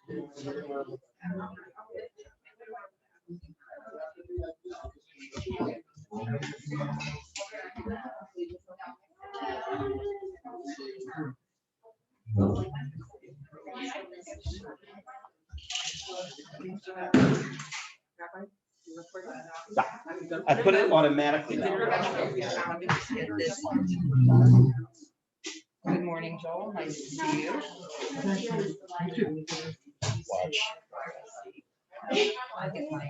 I put it automatically now. Good morning, Joel. Nice to see you. Watch. I'll get my,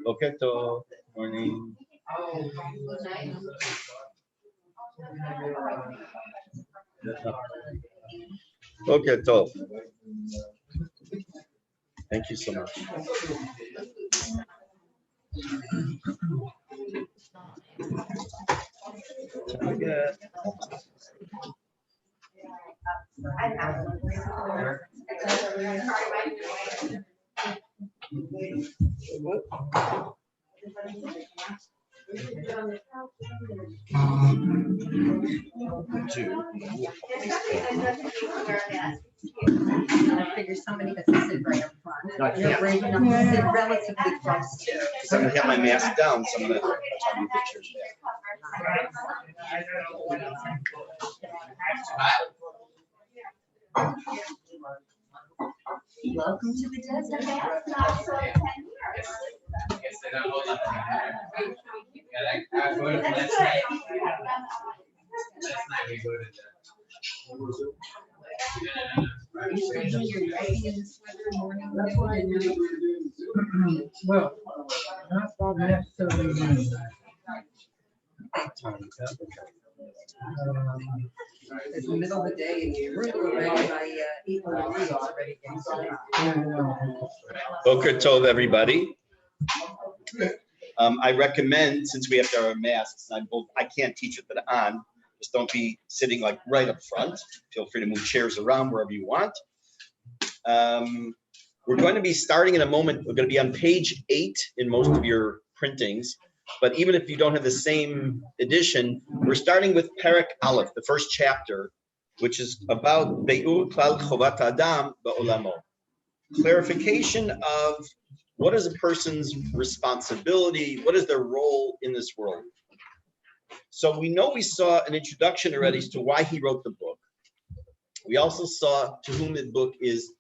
Boketo, morning. Boketo. Thank you so much. I figure somebody has to sit right up front. You're brave enough to sit relatively close to. I'm gonna have my mask down, so I'm gonna try to do pictures. Welcome to the desert. Well, not necessarily. It's the middle of the day and you're already by 8 degrees already. Boker Tov, everybody. I recommend, since we have to wear masks, I can't teach with it on. Just don't be sitting like right up front. Feel free to move chairs around wherever you want. We're going to be starting in a moment. We're going to be on page 8 in most of your printings. But even if you don't have the same edition, we're starting with Perek Aleph, the first chapter, which is about Be'ur Klal Chovat Adam Ba'olamo. Clarification of what is a person's responsibility, what is their role in this world. So we know we saw an introduction already as to why he wrote the book. We also saw to whom the book is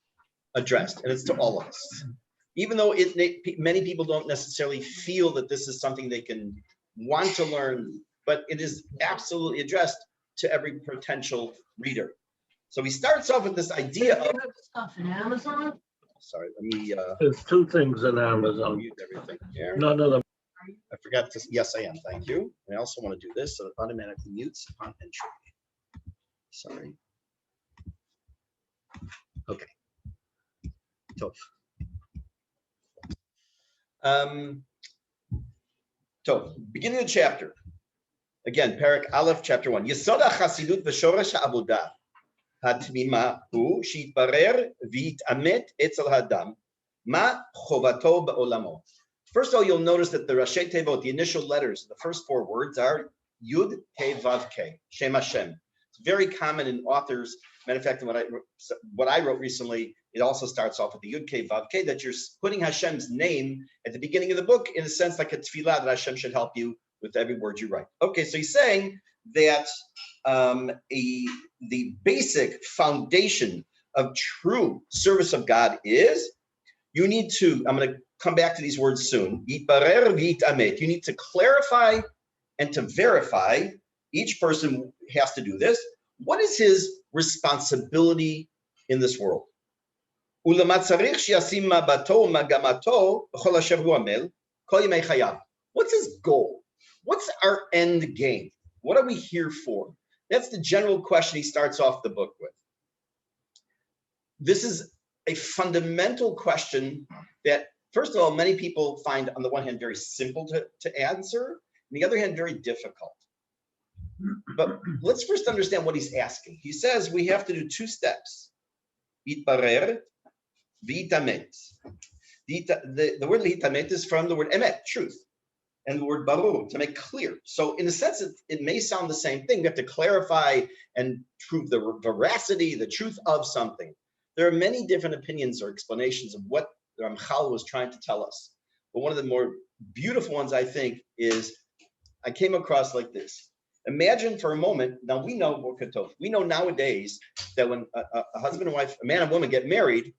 addressed, and it's to all of us. Even though many people don't necessarily feel that this is something they can want to learn, but it is absolutely addressed to every potential reader. So he starts off with this idea of Stuff in Amazon? Sorry, let me There's 2 things in Amazon. mute everything here. None of them. I forgot to, yes, I am, thank you. I also want to do this so it automatically mutes upon entry. Sorry. Okay. Tough. So, beginning of the chapter. Again, Perek Aleph, chapter 1. Yesod HaChasidut v'shoresh ha'avodah hatmima hu sheitbarer v'yit'amet etzel hadam ma chovato ba'olamo. First of all, you'll notice that the Rashi Tevot, the initial letters, the first 4 words are Yud, He, Vav, Ke, Shem Hashem. It's very common in authors. Matter of fact, what I wrote recently, it also starts off with the Yud, Ke, Vav, Ke, that you're putting Hashem's name at the beginning of the book in a sense like a tefillah that Hashem should help you with every word you write. Okay, so he's saying that the basic foundation of true service of God is you need to, I'm going to come back to these words soon, yitbarer v'yit'amet. You need to clarify and to verify. Each person has to do this. What is his responsibility in this world? What's his goal? What's our end game? What are we here for? That's the general question he starts off the book with. This is a fundamental question that, first of all, many people find on the one hand very simple to answer, on the other hand very difficult. But let's first understand what he's asking. He says we have to do 2 steps. Yitbarer, v'yitamet. The word v'yitamet is from the word emet, truth, and the word barur, to make clear. So in a sense, it may sound the same thing. We have to clarify and prove the veracity, the truth of something. There are many different opinions or explanations of what the Ramchal was trying to tell us. But one of the more beautiful ones, I think, is I came across like this. Imagine for a moment, now we know nowadays that when a husband and wife, a man and woman get married,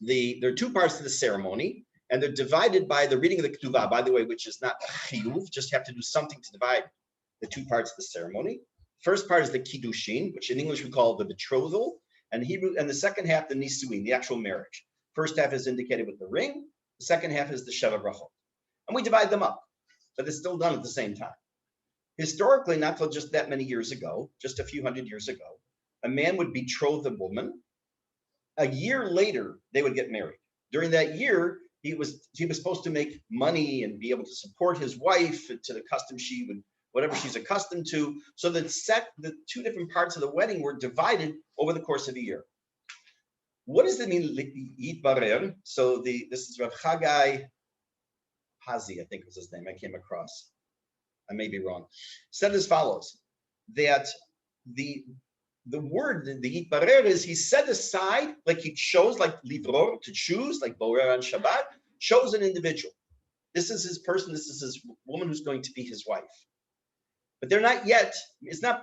there are 2 parts to the ceremony, and they're divided by the reading of the ketuvah, by the way, which is not a chiyuv, just have to do something to divide the 2 parts of the ceremony. First part is the kiddushin, which in English we call the betrothal, and Hebrew, and the second half, the nisuin, the actual marriage. First half is indicated with the ring, the second half is the sheva brachot. And we divide them up, but it's still done at the same time. Historically, not till just that many years ago, just a few hundred years ago, a man would betroth a woman. A year later, they would get married. During that year, he was supposed to make money and be able to support his wife to the custom she would, whatever she's accustomed to. So the 2 different parts of the wedding were divided over the course of a year. What does it mean, yitbarer? So this is Rav Chagai Hazi, I think was his name. I came across. I may be wrong. Said as follows: that the word, the yitbarer, is he set aside, like he chose, like livror, to choose, like borer on Shabbat, chose an individual. This is his person. This is his woman who's going to be his wife. But they're not yet.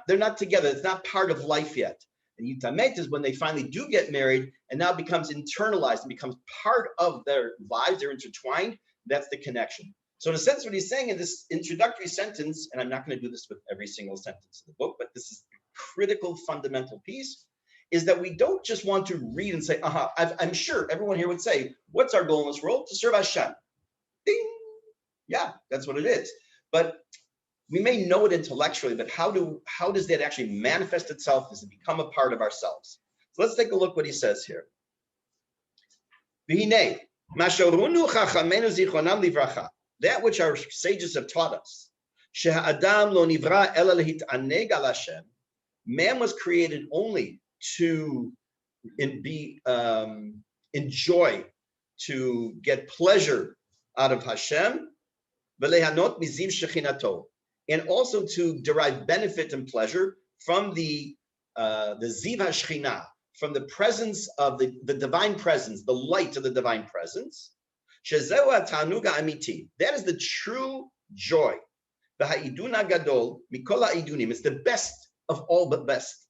They're not together. It's not part of life yet. And yitamet is when they finally do get married, and now becomes internalized and becomes part of their lives. They're intertwined. That's the connection. So in a sense, what he's saying in this introductory sentence, and I'm not going to do this with every single sentence in the book, but this is a critical, fundamental piece, is that we don't just want to read and say, I'm sure everyone here would say, what's our goal in this world? To serve Hashem. Ding. Yeah, that's what it is. But we may know it intellectually, but how does that actually manifest itself? Does it become a part of ourselves? So let's take a look what he says here. V'hinei, masharunu chachamenu zichronam livracha. That which our sages have taught us, she'ha'adam lo nivra ela lehit'aneg al Hashem, man was created only to enjoy, to get pleasure out of Hashem, v'lehanot miziv shechinato, and also to derive benefit and pleasure from the ziv hashchina, from the presence of the divine presence, the light of the divine presence. That is the true joy. It's the best of all the best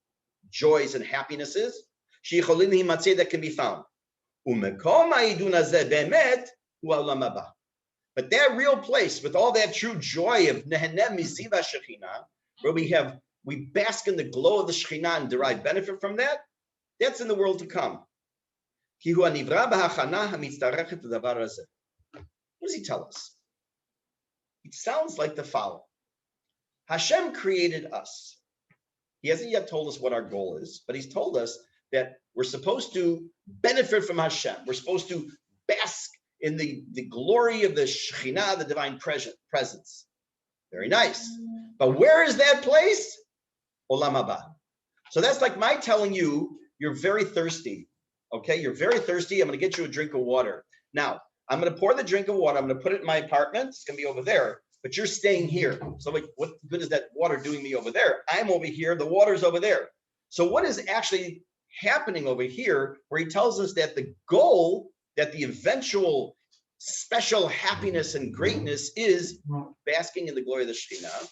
joys and happinesses that can be found. But that real place with all that true joy of where we bask in the glow of the Shekhinah and derive benefit from that, that's in the world to come. What does he tell us? It sounds like the following. Hashem created us. He hasn't yet told us what our goal is, but he's told us that we're supposed to benefit from Hashem. We're supposed to bask in the glory of the Shekhinah, the divine presence. Very nice. But where is that place? Olam haba. So that's like my telling you, you're very thirsty. Okay, you're very thirsty. I'm going to get you a drink of water. Now, I'm going to pour the drink of water. I'm going to put it in my apartment. It's going to be over there, but you're staying here. So like, what good is that water doing me over there? I'm over here. The water's over there. So what is actually happening over here where he tells us that the goal, that the eventual special happiness and greatness is basking in the glory of the Shekhinah?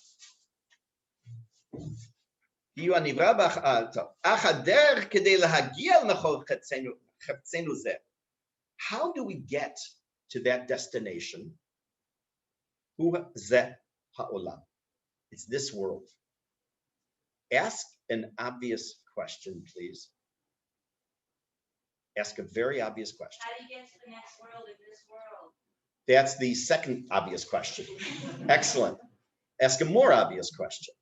How do we get to that destination? It's this world. Ask an obvious question, please. Ask a very obvious question. How do you get to the next world in this world? That's the second obvious question. Excellent. Ask a more obvious question.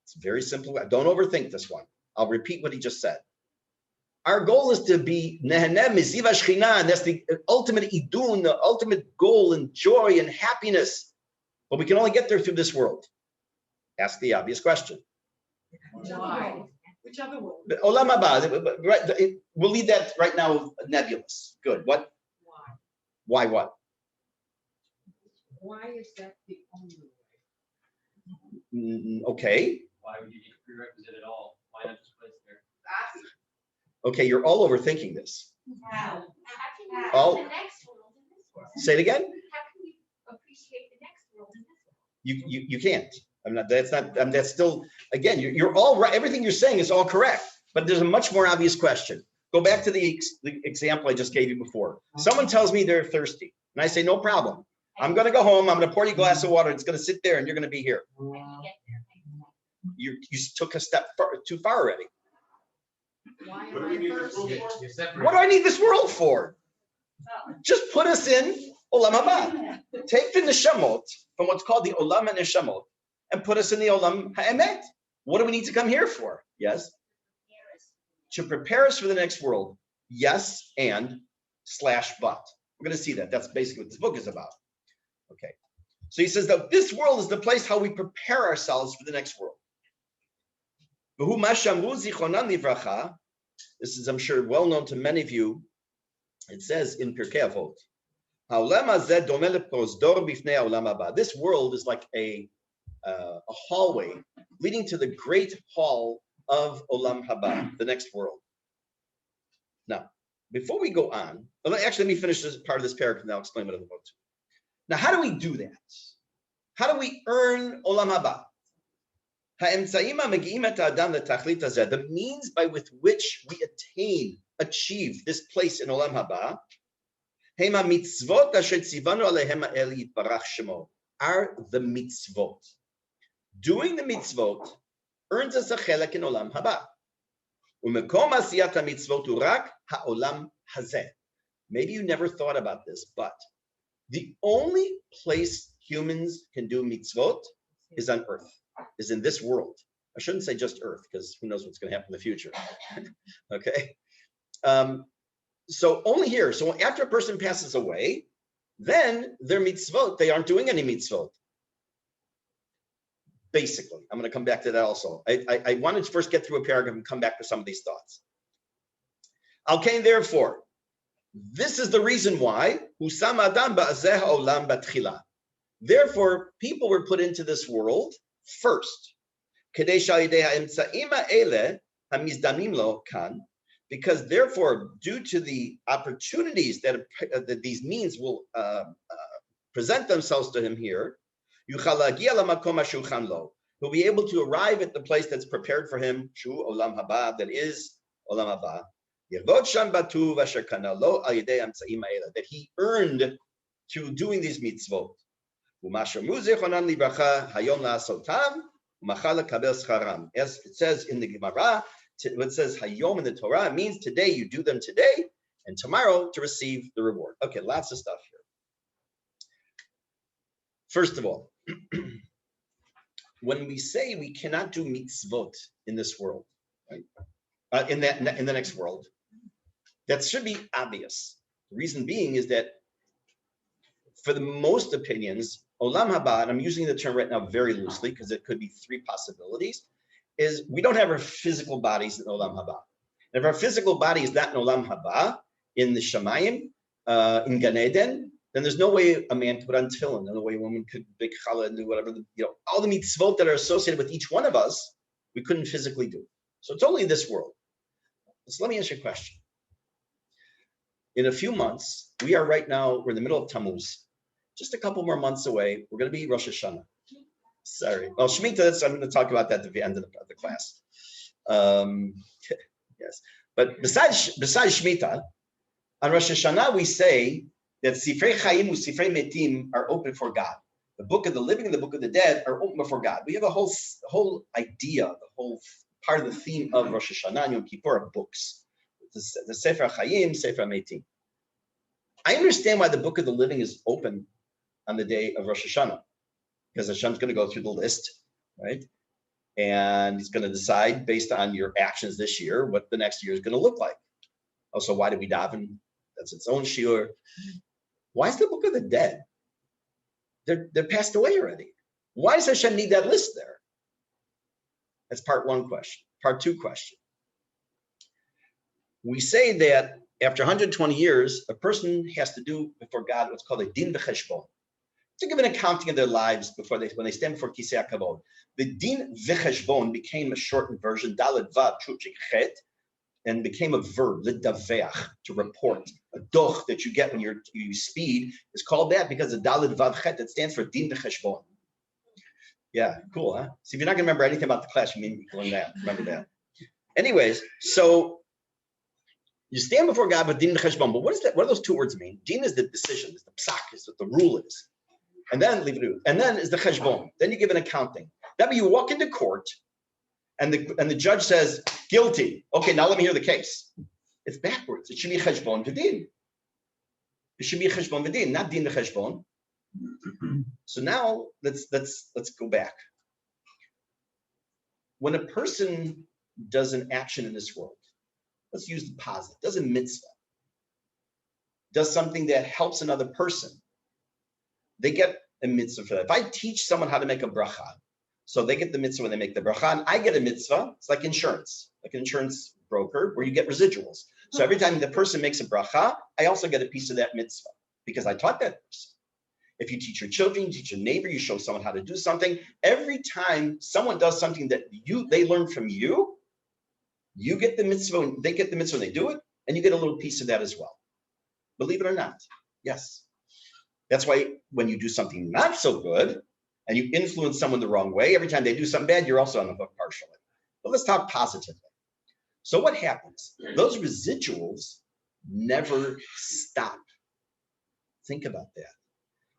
It's very simple. Don't overthink this one. I'll repeat what he just said. Our goal is to be neheneh miziv hashchina, and that's the ultimate idun, the ultimate goal and joy and happiness. But we can only get there through this world. Ask the obvious question. Why? Which other world? Olam haba, right, we'll leave that right now nebulous. Good. What? Why? Why what? Why is that the only way? Okay. Why would you need a prerequisite at all? Why not just place there? Okay, you're all overthinking this. How can we Oh. the next world in this world? Say it again. How can we appreciate the next world in this world? You can't. I'm not. That's not. That's still. Again, you're all right. Everything you're saying is all correct. But there's a much more obvious question. Go back to the example I just gave you before. Someone tells me they're thirsty, and I say, no problem. I'm going to go home. I'm going to pour you a glass of water. It's going to sit there, and you're going to be here. I can get there. You took a step too far already. Why What am do we I need this thirsty? world for? You're separated. What do I need this world for? Just put us in Olam Haba. Take the neshamot from what's called the Olam HaNeshamot and put us in the Olam HaEmet. What do we need to come here for? Yes. To prepare us for the next world. Yes, and / but. We're going to see that. That's basically what this book is about. Okay. So he says that this world is the place how we prepare ourselves for the next world. This is, I'm sure, well known to many of you. It says in Pirkei Avot, this world is like a hallway leading to the great hall of Olam Haba, the next world. Now, before we go on, actually, let me finish this part of this paragraph and I'll explain what I'm about to. Now, how do we do that? How do we earn Olam Haba? The means by which we achieve this place in Olam Haba, are the mitzvot. Doing the mitzvot earns us a chelek in Olam Haba. Maybe you never thought about this, but the only place humans can do mitzvot is on earth, is in this world. I shouldn't say just earth, because who knows what's going to happen in the future. Okay. So only here. So after a person passes away, then their mitzvot, they aren't doing any mitzvot. Basically, I'm going to come back to that also. I wanted to first get through a paragraph and come back to some of these thoughts. Okay, therefore, this is the reason why therefore, people were put into this world first. Because therefore, due to the opportunities that these means will present themselves to him here, he'll be able to arrive at the place that's prepared for him, Shu Olam Haba, that is Olam Haba, that he earned through doing these mitzvot. As it says in the Gemara, it says Hayom in the Torah, it means today you do them today, and tomorrow to receive the reward. Okay, lots of stuff here. First of all, when we say we cannot do mitzvot in this world, right? In the next world, that should be obvious. The reason being is that for the most opinions, Olam Haba, and I'm using the term right now very loosely because it could be three possibilities, is we don't have our physical bodies in Olam Haba. And if our physical body is not in Olam Haba, in the Shamayim, in Gan Eden, then there's no way a man could put on tefillin, no way a woman could bake challah and do whatever, all the mitzvot that are associated with each one of us, we couldn't physically do. So it's only this world. So let me ask you a question. In a few months, we're in the middle of Tammuz. Just a couple more months away, we're going to be Rosh Hashanah. Sorry. Well, Shemitah, I'm going to talk about that at the end of the class. Yes. But besides Shemitah, on Rosh Hashanah, we say that Sifrei Chaim and Sifrei Metim are open for God. The book of the living and the book of the dead are open before God. We have a whole idea, the whole part of the theme of Rosh Hashanah and Yom Kippur are books. The Sefer Chaim, Sefer Metim. I understand why the book of the living is open on the day of Rosh Hashanah, because Hashem's going to go through the list, right? And he's going to decide based on your actions this year what the next year is going to look like. Also, why do we daven? That's its own shiur. Why is the book of the dead? They're passed away already. Why does Hashem need that list there? That's part one question. Part two question. We say that after 120 years, a person has to do before God what's called a din v'cheshbon, to give an accounting of their lives when they stand before Kisei HaKavod. The din v'cheshbon became a shortened version, Daled Vav Chutchik Chet, and became a verb, ledaveach, to report. A doch that you get when you speed is called that because of Daled Vav Chet, that stands for din v'cheshbon. Yeah, cool, huh? So if you're not gonna remember anything about the class, you can learn that, remember that. Anyways, so you stand before God with din v'cheshbon, but what is that? What do those two words mean? Din is the decision, is the psak, is what the rule is. And then leave it, and then is the cheshbon. Then you give an accounting. That means you walk into court, and the judge says guilty. Okay, now let me hear the case. It's backwards. It should be cheshbon v'din. It should be cheshbon v'din, not din v'cheshbon. So now let's go back. When a person does an action in this world, let's use the positive, does a mitzvah, does something that helps another person, they get a mitzvah for that. If I teach someone how to make a bracha, so they get the mitzvah when they make the bracha, and I get a mitzvah, it's like insurance, like an insurance broker where you get residuals. So every time the person makes a bracha, I also get a piece of that mitzvah because I taught that person. If you teach your children, you teach your neighbor, you show someone how to do something, every time someone does something that they learn from you, you get the mitzvah, they get the mitzvah when they do it, and you get a little piece of that as well. Believe it or not, yes. That's why when you do something not so good and you influence someone the wrong way, every time they do something bad, you're also on the hook partially. But let's talk positively. So what happens? Those residuals never stop. Think about that.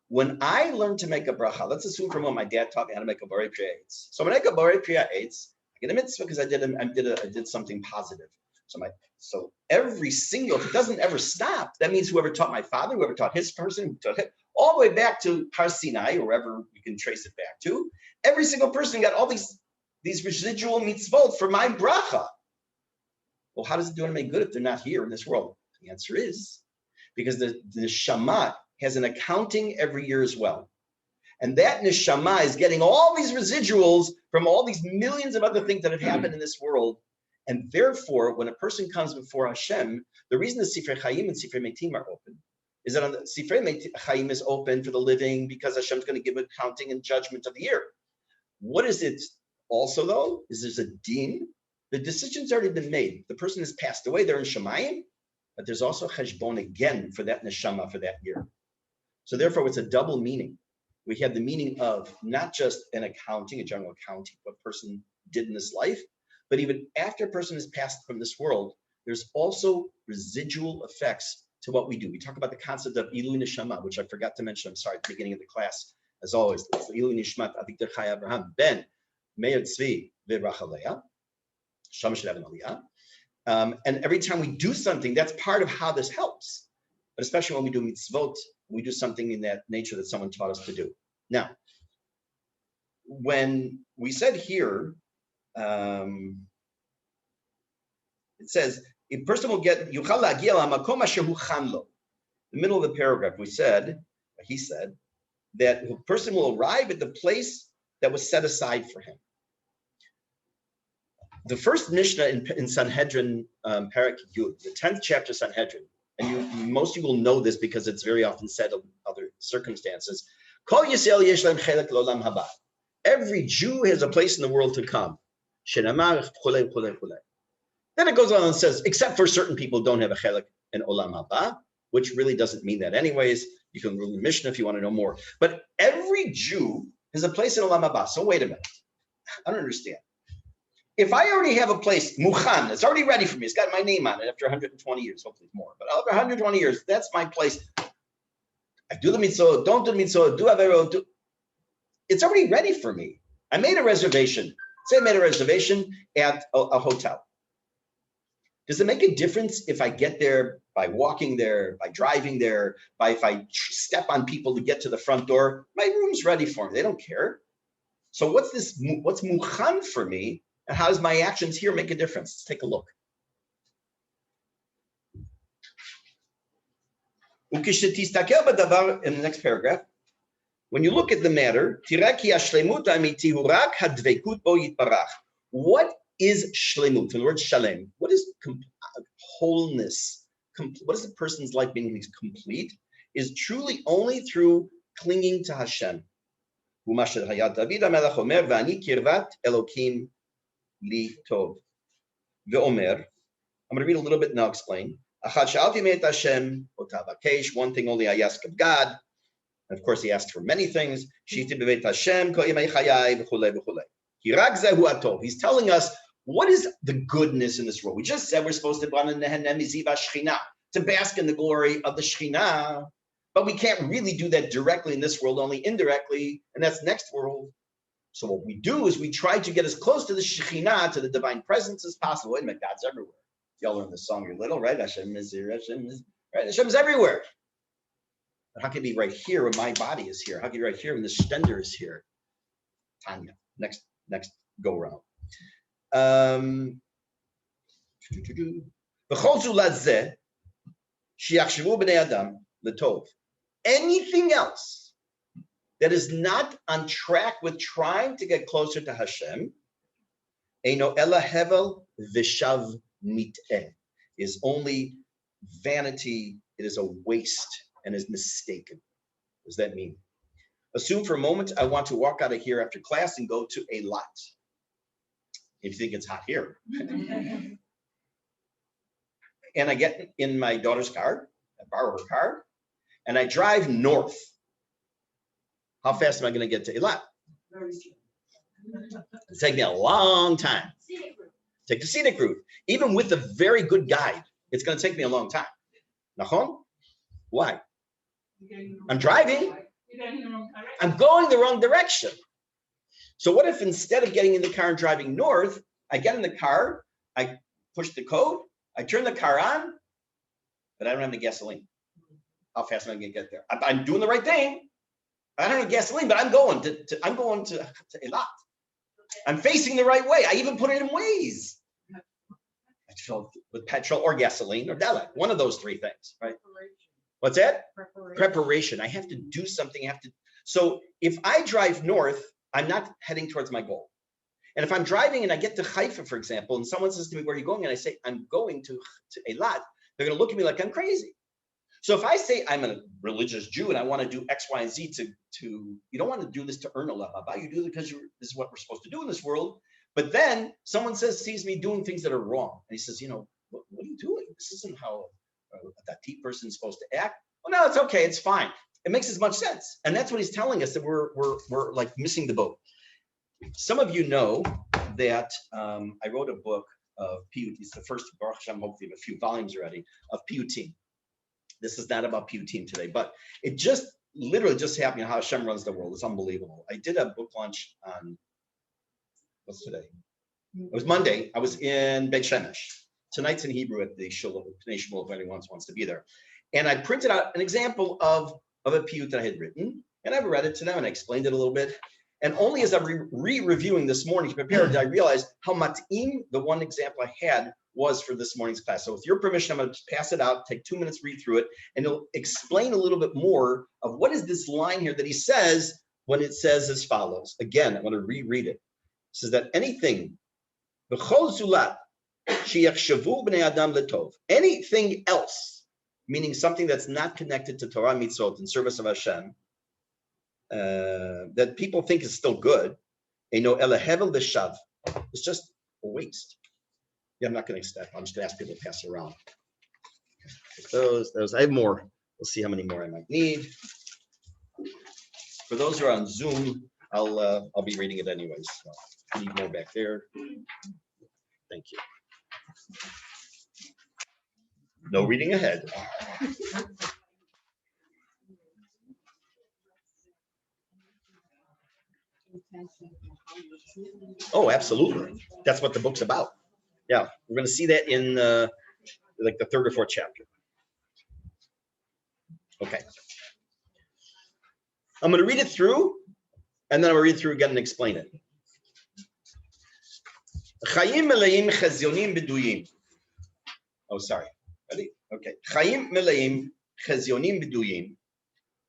When I learned to make a bracha, let's assume for a moment my dad taught me how to make a borei priya eitz. So when I make a borei priya eitz, I get a mitzvah because I did something positive. So every single, if it doesn't ever stop, that means whoever taught my father, whoever taught his person, who taught him, all the way back to Har Sinai, or wherever you can trace it back to, every single person got all these residual mitzvot for my bracha. Well, how does it do them any good if they're not here in this world? The answer is because the neshama has an accounting every year as well. And that neshama is getting all these residuals from all these millions of other things that have happened in this world. And therefore, when a person comes before Hashem, the reason the Sifrei Chaim and Sifrei Meitim are open is that on the Sifrei Chaim is open for the living because Hashem's going to give accounting and judgment of the year. What is it also, though, is there's a din. The decision's already been made. The person has passed away, they're in Shemayim, but there's also cheshbon again for that neshama for that year. So therefore, it's a double meaning. We have the meaning of not just an accounting, a general accounting, what a person did in this life, but even after a person has passed from this world, there's also residual effects to what we do. We talk about the concept of Ilui Neshama, which I forgot to mention, I'm sorry, at the beginning of the class, as always. It's Ilui Nishmat Avigdor Chai Abraham Ben Meir Tzvi V'Rachalea, Shamash Levin Aliyah. And every time we do something, that's part of how this helps. But especially when we do mitzvot, we do something in that nature that someone taught us to do. Now, when we said here, it says, a person will get, the middle of the paragraph, he said, that a person will arrive at the place that was set aside for him. The first Mishnah in Sanhedrin, Parak Yud, the 10th chapter of Sanhedrin, and most of you will know this because it's very often said in other circumstances, every Jew has a place in the world to come. Then it goes on and says, except for certain people don't have a chelik in Olam Haba, which really doesn't mean that anyways. You can read the Mishnah if you want to know more. But every Jew has a place in Olam Haba. So wait a minute. I don't understand. If I already have a place, Mukhan, it's already ready for me. It's got my name on it after 120 years, hopefully more. But after 120 years, that's my place. I do the mitzvah, don't do the mitzvah, do avero, do. It's already ready for me. I made a reservation. Say I made a reservation at a hotel. Does it make a difference if I get there by walking there, by driving there, by if I step on people to get to the front door? My room's ready for me. They don't care. So what's mukhan for me, and how does my actions here make a difference? Let's take a look. In the next paragraph, when you look at the matter, What is shlemut? From the word shalem, what is wholeness? What is a person's life meaning he's complete? Is truly only through clinging to Hashem. David HaMelech Omer, V'ani kirvat Elokim li tov. Ve'omer, I'm going to read a little bit and I'll explain. One thing only I ask of God. And of course, he asked for many things. He's telling us what is the goodness in this world. We just said we're supposed to bask in the glory of the Shekhinah, but we can't really do that directly in this world, only indirectly, and that's next world. So what we do is we try to get as close to the Shekhinah, to the divine presence as possible. Wait a minute, God's everywhere. Y'all learn this song, you're little, right? Hashem is here, Hashem is, right? Hashem's everywhere. But how can he be right here when my body is here? How can he be right here when the stender is here? Tanya, next go round. Anything else that is not on track with trying to get closer to Hashem, eino ela hevel v'shav mit'eh, is only vanity. It is a waste and is mistaken. What does that mean? Assume for a moment I want to walk out of here after class and go to a lot. If you think it's hot here. And I get in my daughter's car, I borrow her car, and I drive north. How fast am I going to get to Eilat? It's taking me a long time. Take the scenic route. Even with a very good guide, it's going to take me a long time. Nachon? Why? I'm driving. I'm going the wrong direction. So what if instead of getting in the car and driving north, I get in the car, I push the code, I turn the car on, but I don't have any gasoline. How fast am I going to get there? I'm doing the right thing. I don't have gasoline, but I'm going to Eilat. I'm facing the right way. I even put it in Waze. I fill with petrol or gasoline or delek, one of those three things, right? What's that? Preparation. I have to do something. So if I drive north, I'm not heading towards my goal. And if I'm driving and I get to Haifa, for example, and someone says to me, where are you going? And I say, I'm going to Eilat, they're going to look at me like I'm crazy. So if I say I'm a religious Jew and I want to do X, Y, and Z you don't want to do this to earn a lababa. You do it because this is what we're supposed to do in this world. But then someone sees me doing things that are wrong. And he says, what are you doing? This isn't how that deep person is supposed to act. Oh, no, it's okay. It's fine. It makes as much sense. And that's what he's telling us, that we're like missing the boat. Some of you know that I wrote a book of Piyut. It's the first, Baruch Hashem, hopefully a few volumes already, of Piyutim. This is not about Piyutim today, but it just literally just happened how Hashem runs the world. It's unbelievable. I did a book launch on, what's today? It was Monday. I was in Beit Shemesh. Tonight's in Hebrew at the Shul, if anyone wants to be there. And I printed out an example of a piyut that I had written, and I read it to them and I explained it a little bit. And only as I'm re-reviewing this morning to prepare did I realize how mat'im the one example I had was for this morning's class. So with your permission, I'm going to pass it out, take 2 minutes, read through it, and it'll explain a little bit more of what is this line here that he says when it says as follows. Again, I'm going to reread it. It says that anything, anything else, meaning something that's not connected to Torah mitzvot in service of Hashem, that people think is still good, it's just a waste. Yeah, I'm not going to accept. I'm just going to ask people to pass it around. Those. I have more. We'll see how many more I might need. For those who are on Zoom, I'll be reading it anyways. So I need more back there. Thank you. No reading ahead. Oh, absolutely. That's what the book's about. Yeah, we're going to see that in like the 3rd or 4th chapter. Okay. I'm going to read it through, and then I'm going to read it through again and explain it. Chayim meleim chezyonim beduyim. Oh, sorry. Ready? Okay. Chayim meleim chezyonim beduyim.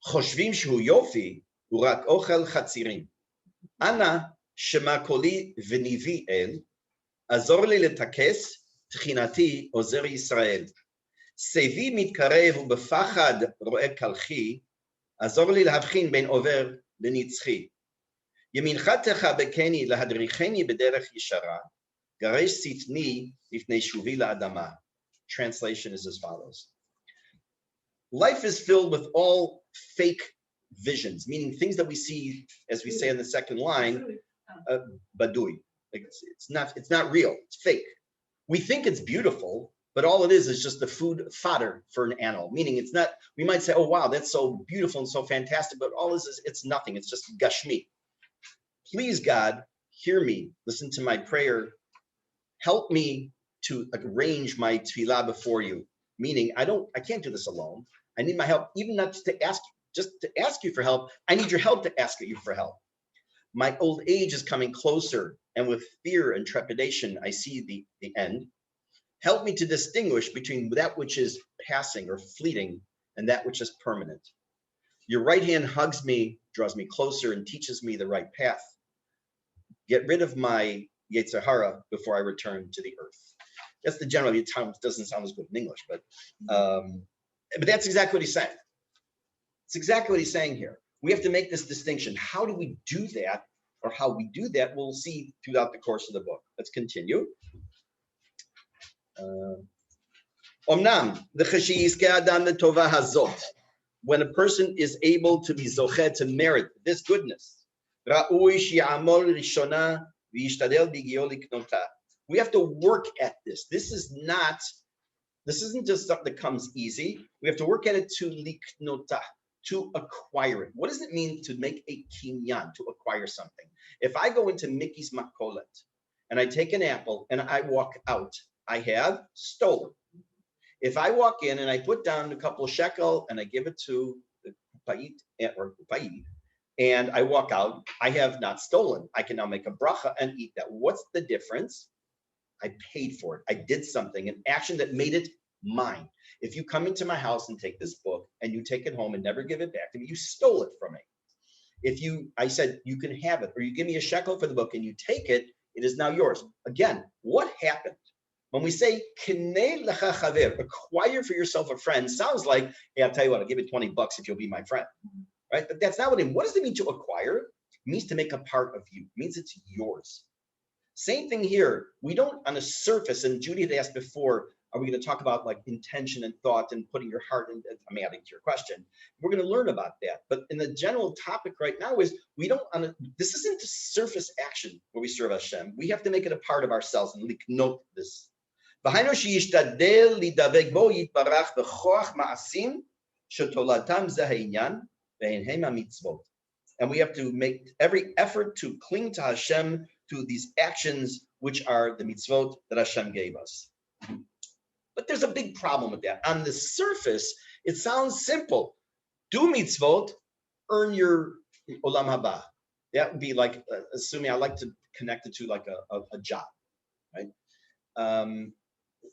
Choshvim shehu yofi urak ochel chatzirim. Ana shema koli v'nivi el Azor li letakes, tchinati ozer Yisrael. Sevi mitkarev ubefachad ro'e kalchi, azor li להבחין בין עובר לנצחי. ימינך תחבקני להדריכני בדרך ישרה, גרש שטני לפני שובי לאדמה. Translation is as follows. Life is filled with all fake visions, meaning things that we see, as we say in the second line, badui. It's not real, it's fake. We think it's beautiful, but all it is just the food fodder for an animal, meaning it's not, we might say, oh wow, that's so beautiful and so fantastic, but all this is, it's nothing, it's just gashmi. Please God, hear me, listen to my prayer, help me to arrange my tefillah before you, meaning I can't do this alone. I need my help, even not just to ask you for help. I need your help to ask you for help. My old age is coming closer, and with fear and trepidation, I see the end. Help me to distinguish between that which is passing or fleeting and that which is permanent. Your right hand hugs me, draws me closer, and teaches me the right path. Get rid of my Yetzer Hara before I return to the earth. That's the general. It doesn't sound as good in English, but that's exactly what he's saying. It's exactly what he's saying here. We have to make this distinction. How do we do that, or how we do that, we'll see throughout the course of the book. Let's continue. Omnam, when a person is able to be zochet, to merit this goodness, we have to work at this. This isn't just something that comes easy. We have to work at it to liknota, to acquire it. What does it mean to make a kinyan, to acquire something? If I go into Mickey's Makolet and I take an apple and I walk out, I have stolen. If I walk in and I put down a couple of shekel and I give it to the kupayit or kupayit, and I walk out, I have not stolen. I can now make a bracha and eat that. What's the difference? I paid for it. I did something, an action that made it mine. If you come into my house and take this book and you take it home and never give it back to me, you stole it from me. I said, you can have it, or you give me a shekel for the book and you take it, it is now yours. Again, what happened? When we say, kinei lecha chaver, acquire for yourself a friend, sounds like, hey, I'll tell you what, I'll give you $20 if you'll be my friend, right? But that's not what it means. What does it mean to acquire? It means to make a part of you. It means it's yours. Same thing here. We don't, on a surface, and Judy had asked before, are we going to talk about like intention and thought and putting your heart in? I'm adding to your question. We're going to learn about that. But in the general topic right now is this isn't a surface action where we serve Hashem. We have to make it a part of ourselves and note this. And we have to make every effort to cling to Hashem, to these actions, which are the mitzvot that Hashem gave us. But there's a big problem with that. On the surface, it sounds simple. Do mitzvot, earn your olam haba. That would be like, assuming I like to connect it to like a job, right?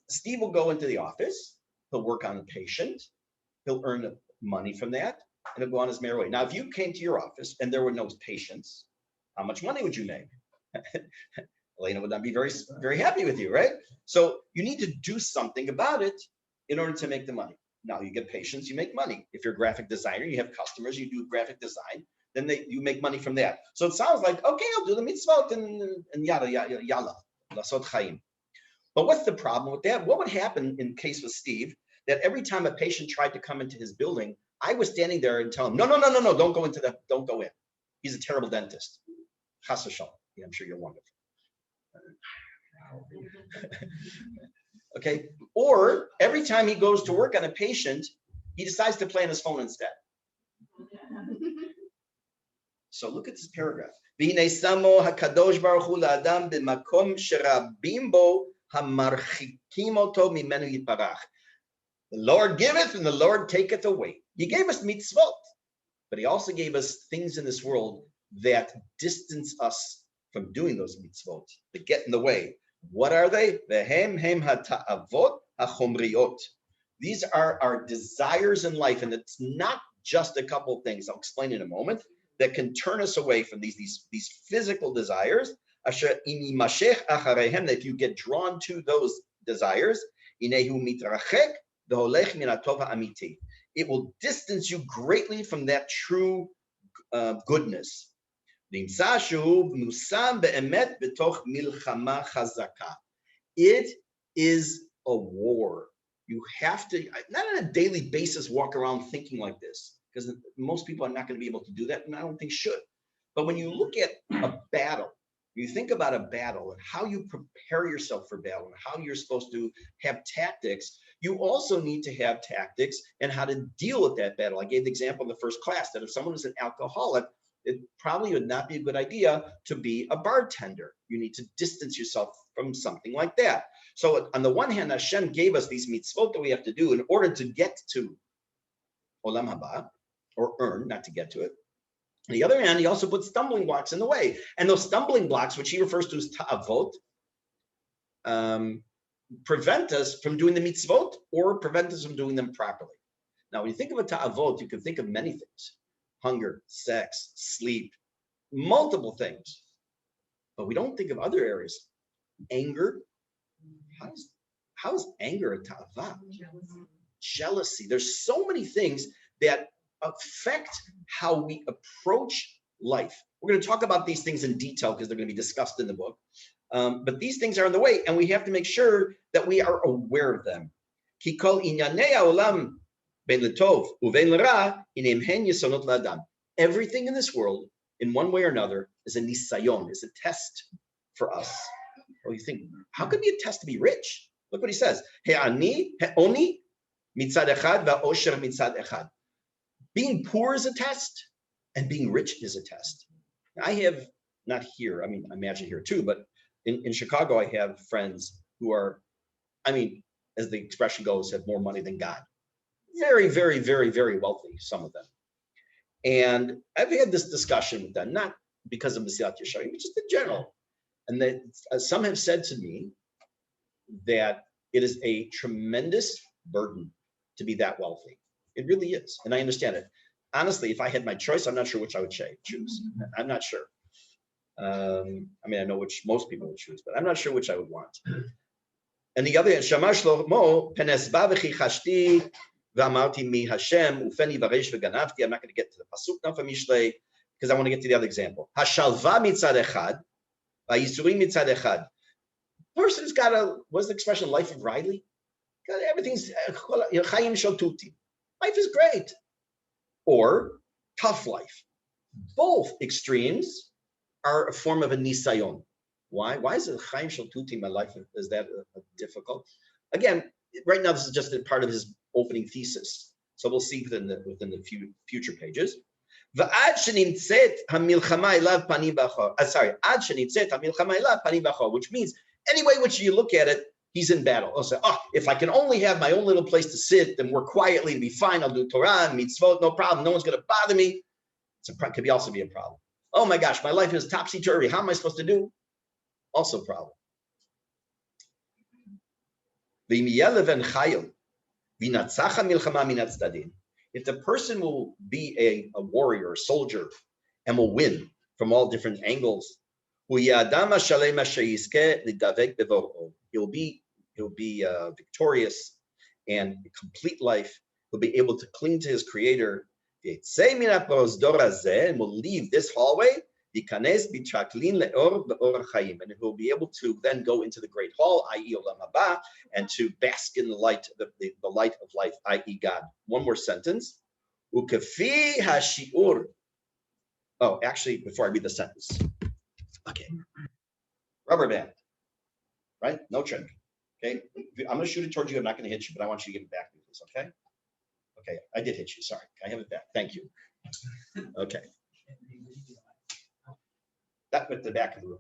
Steve will go into the office, he'll work on a patient, he'll earn money from that, and he'll go on his merry way. Now, if you came to your office and there were no patients, how much money would you make? Elena would not be very, very happy with you, right? So you need to do something about it in order to make the money. Now you get patients, you make money. If you're a graphic designer, you have customers, you do graphic design, then you make money from that. So it sounds like, okay, I'll do the mitzvot and yalla, lasot chaim. But what's the problem with that? What would happen in case with Steve, that every time a patient tried to come into his building, I was standing there and telling him, no, don't go in. He's a terrible dentist. Chas v'shalom. Yeah, I'm sure you're wonderful. Okay. Or every time he goes to work on a patient, he decides to play on his phone instead. So look at this paragraph. The Lord giveth and the Lord taketh away. He gave us mitzvot, but he also gave us things in this world that distance us from doing those mitzvot, that get in the way. What are they? These are our desires in life, and it's not just a couple things. I'll explain in a moment that can turn us away from these physical desires. Asher inimashech acharehem, that if you get drawn to those desires, inehu mitrachek v'holech min hatov ha'amiti. It will distance you greatly from that true goodness. Nimsa shehu musam be'emet b'toch milchama chazaka. It is a war. You have to, not on a daily basis, walk around thinking like this, because most people are not going to be able to do that, and I don't think should. But when you look at a battle, you think about a battle and how you prepare yourself for battle and how you're supposed to have tactics, you also need to have tactics and how to deal with that battle. I gave the example in the first class that if someone is an alcoholic, it probably would not be a good idea to be a bartender. You need to distance yourself from something like that. So on the one hand, Hashem gave us these mitzvot that we have to do in order to get to Olam Haba, or earn, not to get to it. On the other hand, he also put stumbling blocks in the way. And those stumbling blocks, which he refers to as ta'avot, prevent us from doing the mitzvot or prevent us from doing them properly. Now, when you think of a ta'avot, you can think of many things. Hunger, sex, sleep, multiple things. But we don't think of other areas. Anger. How is anger a ta'avah? Jealousy. There's so many things that affect how we approach life. We're going to talk about these things in detail because they're going to be discussed in the book. But these things are in the way, and we have to make sure that we are aware of them. Ki kol inyanei ha'olam ben letov uven l'ra inem hen yesonot la'adam. Everything in this world, in one way or another, is a nisayon, is a test for us. Or you think, how could it be a test to be rich? Look what he says. He'ani mitzad echad va'osher mitzad echad. Being poor is a test, and being rich is a test. I have, not here, I mean, I imagine here too, but in Chicago, I have friends who are, I mean, as the expression goes, have more money than God. Very, very, very, very wealthy, some of them. And I've had this discussion with them, not because of Mesilat Yesharim, but just in general. And that some have said to me that it is a tremendous burden to be that wealthy. It really is. And I understand it. Honestly, if I had my choice, I'm not sure which I would choose. I'm not sure. I mean, I know which most people would choose, but I'm not sure which I would want. And the other hand, Shamash Shlomo, Penes Bavechi Chashti, V'amarti mi Hashem, Ufeni Varesh V'ganavti. I'm not going to get to the pasuk now from Mishlei, because I want to get to the other example. Hashalva mitzad echad, v'yisurim mitzad echad. Person's got a, what's the expression, life of Riley? Everything's chayim shaltuti. Life is great. Or tough life. Both extremes are a form of a nisayon. Why? Why is it chayim shaltuti? My life is that difficult? Again, right now this is just a part of his opening thesis, so we'll see within the future pages. Ad shenitzet hamilchama elav pani b'achor. Ad shenitzet hamilchama elav pani b'achor, which means any way which you look at it, he's in battle. He'll say, oh, if I can only have my own little place to sit and work quietly and be fine, I'll do Torah and mitzvot, no problem. No one's going to bother me. Could also be a problem. Oh my gosh, my life is topsy-turvy. How am I supposed to do? Also a problem. If the person will be a warrior, a soldier, and will win from all different angles, he'll be victorious and complete life. He'll be able to cling to his creator and will leave this hallway and he'll be able to then go into the great hall, i.e. Olam Haba, and to bask in the light, the light of life, i.e. God. One more sentence. Ukafi hashiur. Oh, actually, before I read the sentence. Okay. Rubber band. Right? No trick. Okay. I'm going to shoot it towards you. I'm not going to hit you, but I want you to give it back to me, please. Okay. Okay. I did hit you. Sorry. I have it back. Thank you. Okay. That went to the back of the room.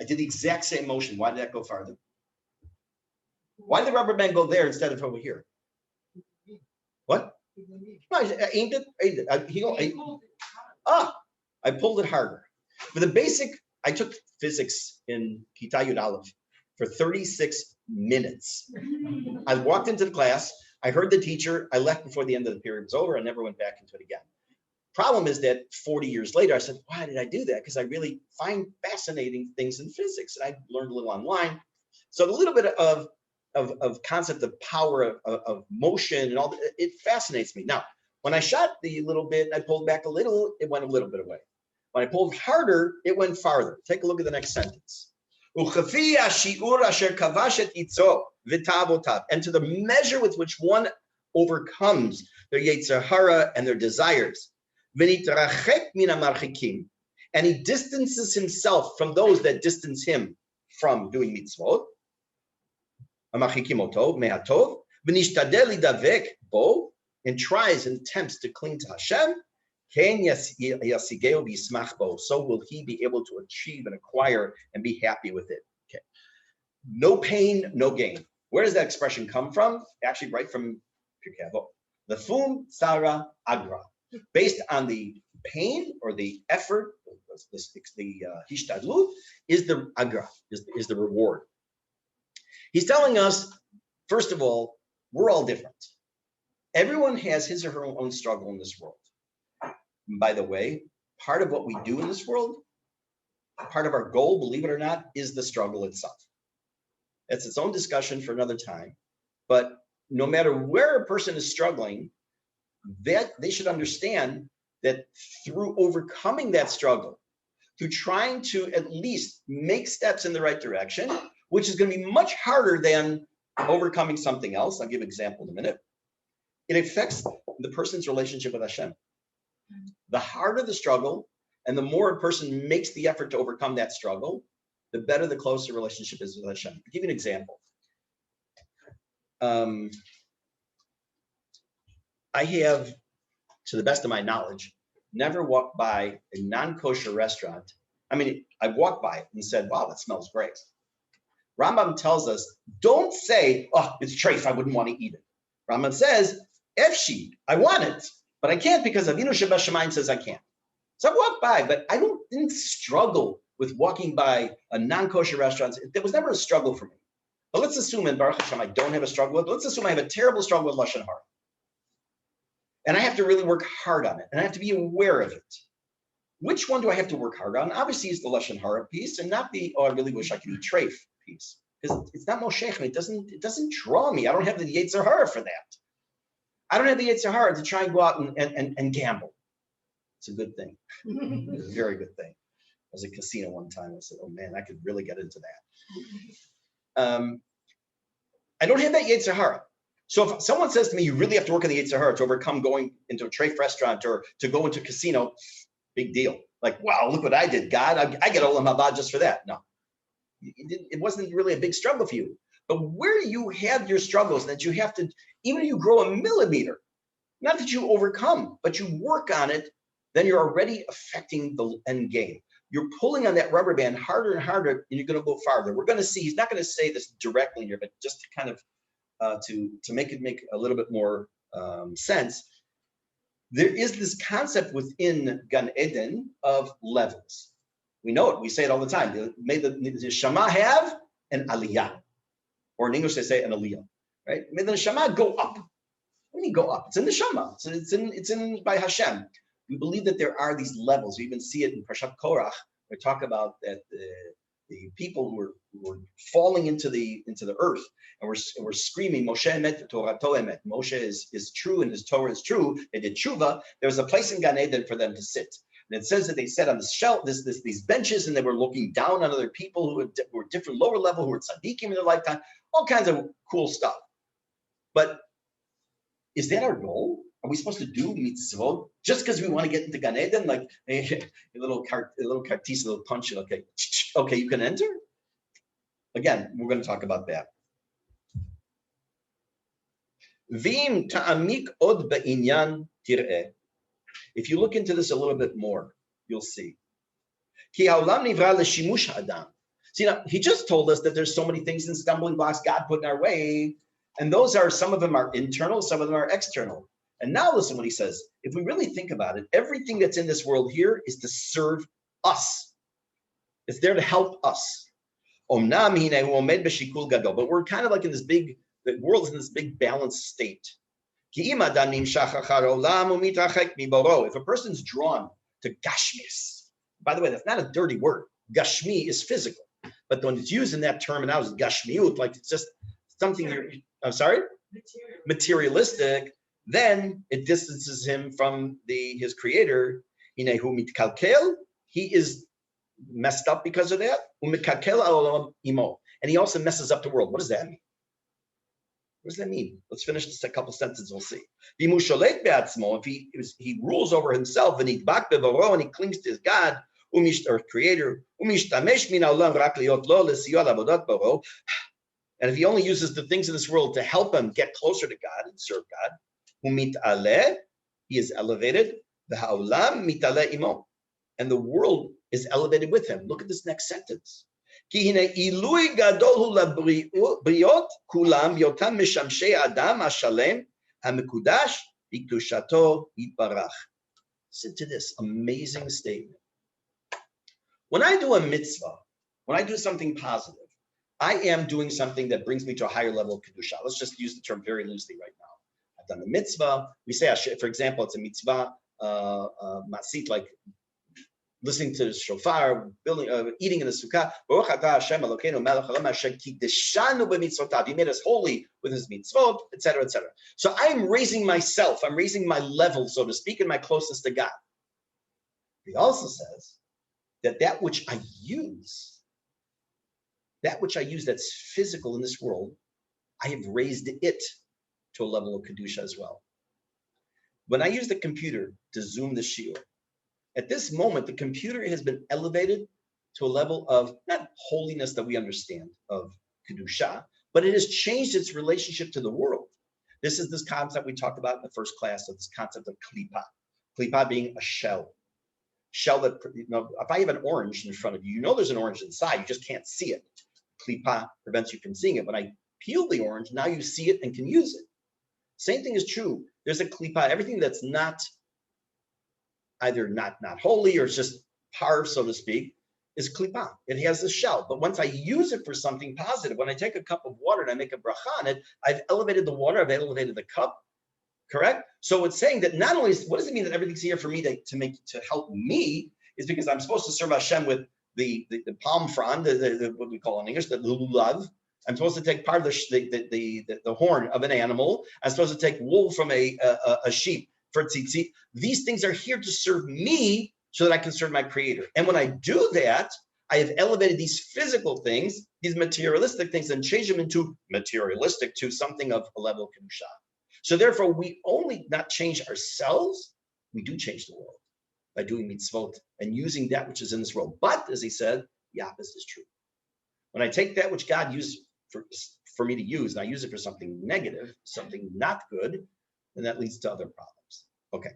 I did the exact same motion. Why did that go farther? Why did the rubber band go there instead of over here? What? No, I aimed it. I pulled it harder. For the basic, I took physics in Kita Yud Aleph for 36 minutes. I walked into the class. I heard the teacher. I left before the end of the period was over. I never went back into it again. Problem is that 40 years later, I said, why did I do that? Because I really find fascinating things in physics. And I learned a little online. So a little bit of concept of power of motion and all that, it fascinates me. Now, when I shot the little bit, I pulled back a little, it went a little bit away. When I pulled harder, it went farther. Take a look at the next sentence. And to the measure with which one overcomes their Yetzer Hara and their desires. And he distances himself from those that distance him from doing mitzvot. And tries and attempts to cling to Hashem. So will he be able to achieve and acquire and be happy with it. Okay. No pain, no gain. Where does that expression come from? Actually, right from Pirkei Avot. The fum tsara agra. Based on the pain or the effort, the hishtadlut is the agra, is the reward. He's telling us, first of all, we're all different. Everyone has his or her own struggle in this world. And by the way, part of what we do in this world, part of our goal, believe it or not, is the struggle itself. That's its own discussion for another time. But no matter where a person is struggling, that they should understand that through overcoming that struggle, through trying to at least make steps in the right direction, which is going to be much harder than overcoming something else. I'll give an example in a minute. It affects the person's relationship with Hashem. The harder the struggle, and the more a person makes the effort to overcome that struggle, the better the closer relationship is with Hashem. I'll give you an example. I have, to the best of my knowledge, never walked by a non-kosher restaurant. I mean, I've walked by it and said, wow, that smells great. Rambam tells us, don't say, oh, it's treif, I wouldn't want to eat it. Rambam says, efshi, I want it, but I can't because Avinu Shebashamayim says I can't. So I walked by, but I didn't struggle with walking by a non-kosher restaurant. There was never a struggle for me. But let's assume in Baruch Hashem I don't have a struggle with, but let's assume I have a terrible struggle with Lashon Hara. And I have to really work hard on it, and I have to be aware of it. Which one do I have to work hard on? Obviously, it's the Lashon Hara piece, and not the, oh, I really wish I could eat treif piece. Because it's not Moshech, it doesn't draw me. I don't have the Yetzer Hara for that. I don't have the Yetzer Hara to try and go out and gamble. It's a good thing. It's a very good thing. I was at a casino one time. I said, oh man, I could really get into that. I don't have that Yetzer Hara. So if someone says to me, you really have to work on the Yetzer Hara to overcome going into a treif restaurant or to go into a casino, big deal. Like, wow, look what I did, God. I get Olam Haba just for that. No, it wasn't really a big struggle for you. But where you have your struggles that you have to, even if you grow a millimeter, not that you overcome, but you work on it, then you're already affecting the end game. You're pulling on that rubber band harder and harder, and you're going to go farther. We're going to see, he's not going to say this directly here, but just to kind of, to make it make a little bit more sense, there is this concept within Gan Eden of levels. We know it. We say it all the time. May the Shema have an aliyah, or in English they say an aliyah, right? May the Shema go up. What do you mean go up? It's in the Shema. It's in by Hashem. We believe that there are these levels. We even see it in Parshat Korach. We talk about that the people who were falling into the earth, and we're screaming, Moshe emet, Torah emet. Moshe is true, and his Torah is true. They did tshuva. There was a place in Gan Eden for them to sit, and it says that they sat on the shelf, these benches, and they were looking down on other people who were different, lower level, who were tzaddikim in their lifetime, all kinds of cool stuff. But is that our goal? Are we supposed to do mitzvot just because we want to get into Gan Eden? Like a little kartis, a little punch. Okay, you can enter. Again, we're going to talk about that. V'im ta'amik od ba'inyan tir'eh. If you look into this a little bit more, you'll see. Ki ha'olam nivra l'shimush ha'adam. See, now, he just told us that there's so many things and stumbling blocks God put in our way, and those are, some of them are internal, some of them are external. And now listen what he says. If we really think about it, everything that's in this world here is to serve us. It's there to help us. But we're kind of like in this big, the world is in this big balanced state. If a person's drawn to gashmis, by the way, that's not a dirty word. Gashmi is physical, but when it's used in that terminology, gashmiut, like it's just something I'm sorry, materialistic, then it distances him from his creator. He is messed up because of that. And he also messes up the world. What does that mean? What does that mean? Let's finish this a couple sentences, we'll see. If he rules over himself and he clings to his God, or creator, and if he only uses the things in this world to help him get closer to God and serve God, he is elevated, and the world is elevated with him. Look at this next sentence. Listen to this amazing statement. When I do a mitzvah, when I do something positive, I am doing something that brings me to a higher level of kedusha. Let's just use the term very loosely right now. I've done a mitzvah. We say, for example, it's a mitzvah masit, like listening to the shofar, eating in the sukkah. Baruch atah Hashem Elokeinu melech haolam asher kiddeshanu b'mitzvotav. He made us holy with his mitzvot, etc., etc. So I am raising myself. I'm raising my level, so to speak, and my closeness to God. He also says that which I use that's physical in this world, I have raised it to a level of kedusha as well. When I use the computer to zoom the shiur, at this moment, the computer has been elevated to a level of not holiness that we understand of kedusha, but it has changed its relationship to the world. This is this concept we talked about in the first class of this concept of klipa. Klipa being a shell. Shell that, if I have an orange in front of you, you know there's an orange inside, you just can't see it. Klipa prevents you from seeing it. When I peel the orange, now you see it and can use it. Same thing is true. There's a klipa, everything that's not either not holy or it's just parv, so to speak, is klipa. It has a shell. But once I use it for something positive, when I take a cup of water and I make a bracha on it, I've elevated the water, I've elevated the cup. Correct? So it's saying that not only, what does it mean that everything's here for me to help me, is because I'm supposed to serve Hashem with the palm frond, the what we call in English, the lulav. I'm supposed to take part of the horn of an animal. I'm supposed to take wool from a sheep for tzitzit. These things are here to serve me so that I can serve my creator. And when I do that, I have elevated these physical things, these materialistic things, and changed them into materialistic, to something of a level of kedusha. So therefore, we only not change ourselves, we do change the world by doing mitzvot and using that which is in this world. But as he said, the opposite is true. When I take that which God used for me to use, and I use it for something negative, something not good, then that leads to other problems. Okay.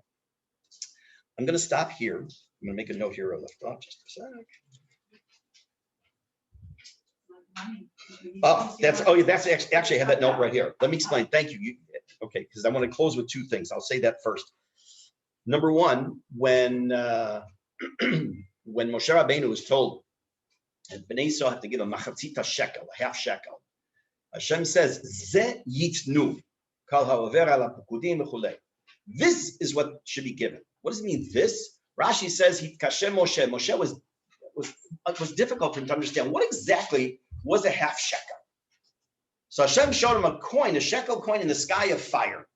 I'm going to stop here. I'm going to make a note here. I left off just a sec. That's actually I have that note right here. Let me explain. Thank you. Okay, because I want to close with two things. I'll say that first. Number one, when Moshe Rabbeinu was told that Bnei Yisrael have to give a machatzita shekel, a half shekel, Hashem says, "Ze yitnu kol ha'over al ha'pukudim v'chulei." This is what should be given. What does it mean? This? Rashi says he kashem Moshe. Moshe was difficult for him to understand what exactly was a half shekel. So Hashem showed him a coin, a shekel coin in the sky of fire.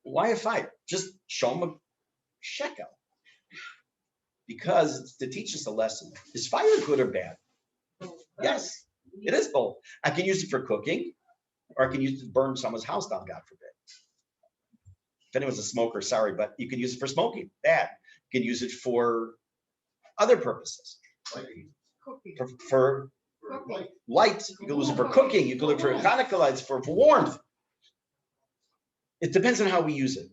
Why a fire? Just show him a shekel. Because it's to teach us a lesson. Is fire good or bad? Yes, it is both. I can use it for cooking, or I can use it to burn someone's house down, God forbid. If anyone's a smoker, sorry, but you can use it for smoking. Bad. You can use it for other purposes. For light, you can use it for cooking, you can use it for Hanukkah lights, for warmth. It depends on how we use it.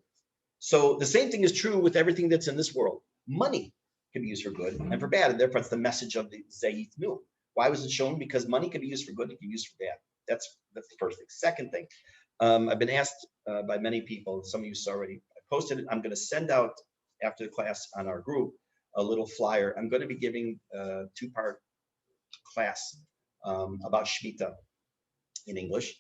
So the same thing is true with everything that's in this world. Money can be used for good and for bad, and therefore it's the message of the Zayit Nu. Why was it shown? Because money can be used for good, it can be used for bad. That's the first thing. Second thing, I've been asked by many people, some of you saw already, I posted it, I'm going to send out after the class on our group a little flyer. I'm going to be giving a two-part class about Shemitah in English.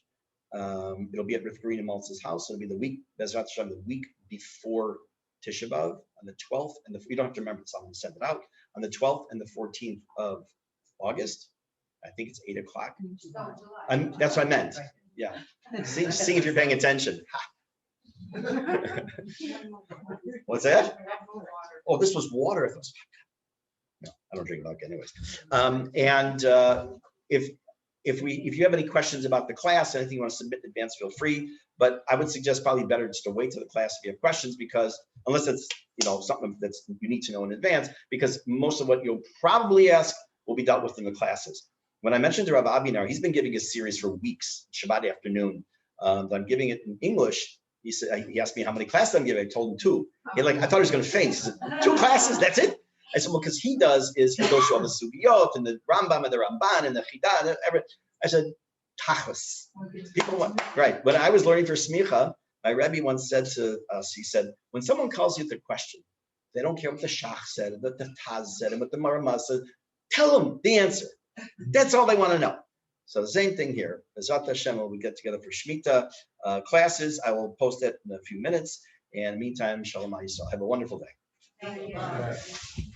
It'll be at Rif Green and Maltz's house. It'll be the week, Bezrat Hashem, the week before Tisha B'Av, on the 12th, and you don't have to remember this, I'm going to send it out, on the 12th and the 14th of August. I think it's 8 o'clock. That's what I meant. Yeah. See if you're paying attention. What's that? Oh, this was water. No, I don't drink vodka anyways. If you have any questions about the class, anything you want to submit in advance, feel free. But I would suggest probably better just to wait till the class if you have questions, because unless it's something that's you need to know in advance, because most of what you'll probably ask will be dealt with in the classes. When I mentioned to Rav Abinar, he's been giving a series for weeks, Shabbat afternoon. I'm giving it in English. He asked me how many classes I'm giving. I told him 2. I thought he was going to faint. He said, 2 classes, that's it? I said, well, because he goes through all the Sugiyot and the Rambam and the Ramban and the Chidah and everything. I said, Tachlis. People want, right. When I was learning for Smicha, my Rebbe once said to us, he said, when someone calls you with a question, they don't care what the Shach said, what the Taz said, and what the Maramah said, tell them the answer. That's all they want to know. So the same thing here. Bezrat Hashem, when we get together for Shemitah classes, I will post it in a few minutes. And meantime, Shalom Yisrael. Have a wonderful day. Thank you.